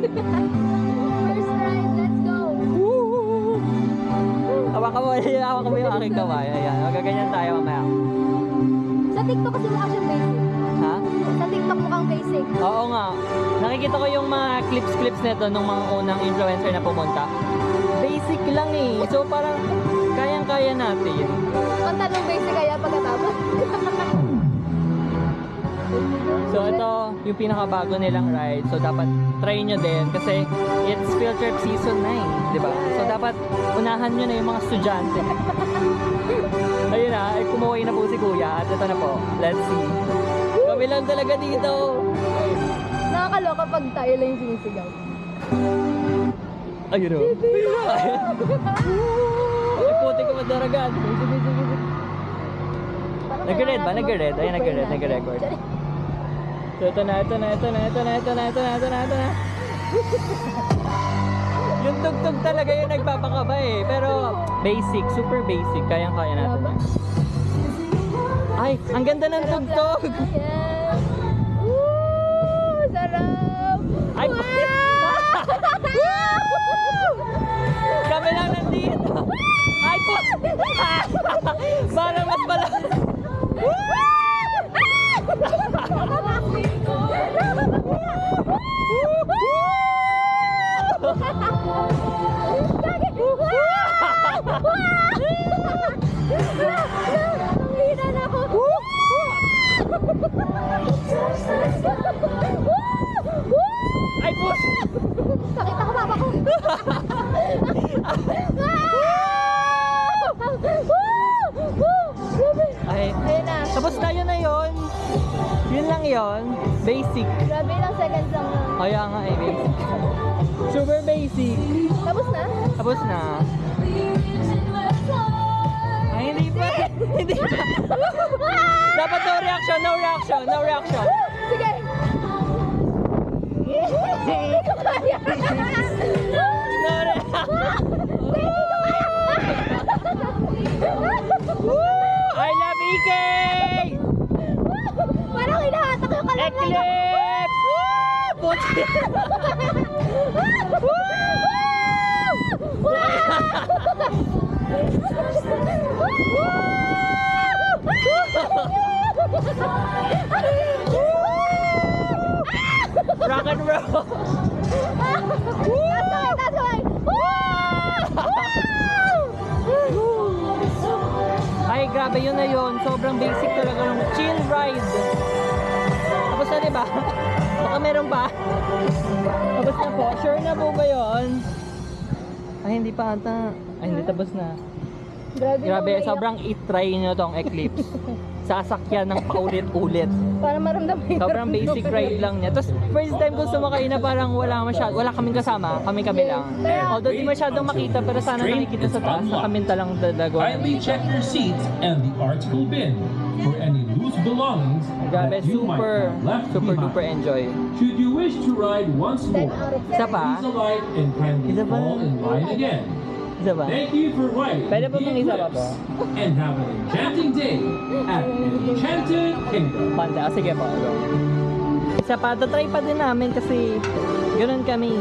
First ride, let's go! Hawakan mo yung aking kamay. Ayan, magaganyan tayo mamaya. Sa TikTok kasi mukha siyang basic. Ha? Sa TikTok mukhang basic. Oo nga. Nakikita ko yung mga clips nito nung mga unang influencer na pumunta. Basic lang eh. So parang kayang-kaya natin. Ang tanong basic kaya pagkatapos. So ito yung pinakabago nilang ride. So dapat try nyo din kasi it's field trip season na eh. Diba? So dapat unahan nyo na yung mga estudyante. Ayun na, ay kumuhay na po si Kuya. At ito na po. Let's see. Kami lang talaga dito. Nakakaloka pag tayo lang yung sinisigaw. Ayun o. Ay puti ko madaragan. Nag-red ba? Nag-red? Ayun, nag-record. So ito na. Yung tugtog talaga yung nagpapakaba eh. Pero basic, super basic. Kayang-kaya natin. Ay, ang ganda ng tugtog! Yes! Woo! Sarap! Ay, kami lang nandito! Ay po! Parang mas pala! Nanghihina na ako! Ay po! Sakit ako, papa ko! Ay, Ayun na. tapos tayo na yon. Yun lang yon. Basic. Grabe lang seconds lang na. Kaya nga eh, basic. Super basic. Tapos na? Tapos na. Ay, hindi pa. Hindi pa. Dapat no reaction. Sige! Hindi ko kaya! No reaction. I love EK! Parang hinahatak yung kalamnan ako. Eclipse! Puti! Rock and roll! That's why! Ay, grabe yun na yun. Sobrang basic talaga ng chill ride. Tapos na diba? Baka meron pa. Tapos na po. Sure na po ba yun? Ay, hindi pa ata. Ay, hindi tapos na. Grabe, sobrang i-try nyo tong Eclipse. Sasakyan ng paulit-ulit. Para maramdaman yung Sobrang basic ride lang niya. Tapos first time ko sumakay na parang wala kaming kasama, kami lang. Although di masyadong makita, pero sana nakikita sa taas na kami talang dalago. Kindly check your seats and the article bin for any loose belongings Grabe, that you might have left super behind. duper enjoy. Should you wish to ride once 10 more, out of 10. Isa pa? please alight and kindly Isa pa? fall in line again. Isa ba? Thank you for riding Pwede pa the bang isa pa po? Eclipse and have an enchanting day at Enchanted Kingdom. Panda, sige po. Isa pa, tatry pa din namin kasi ganun kami.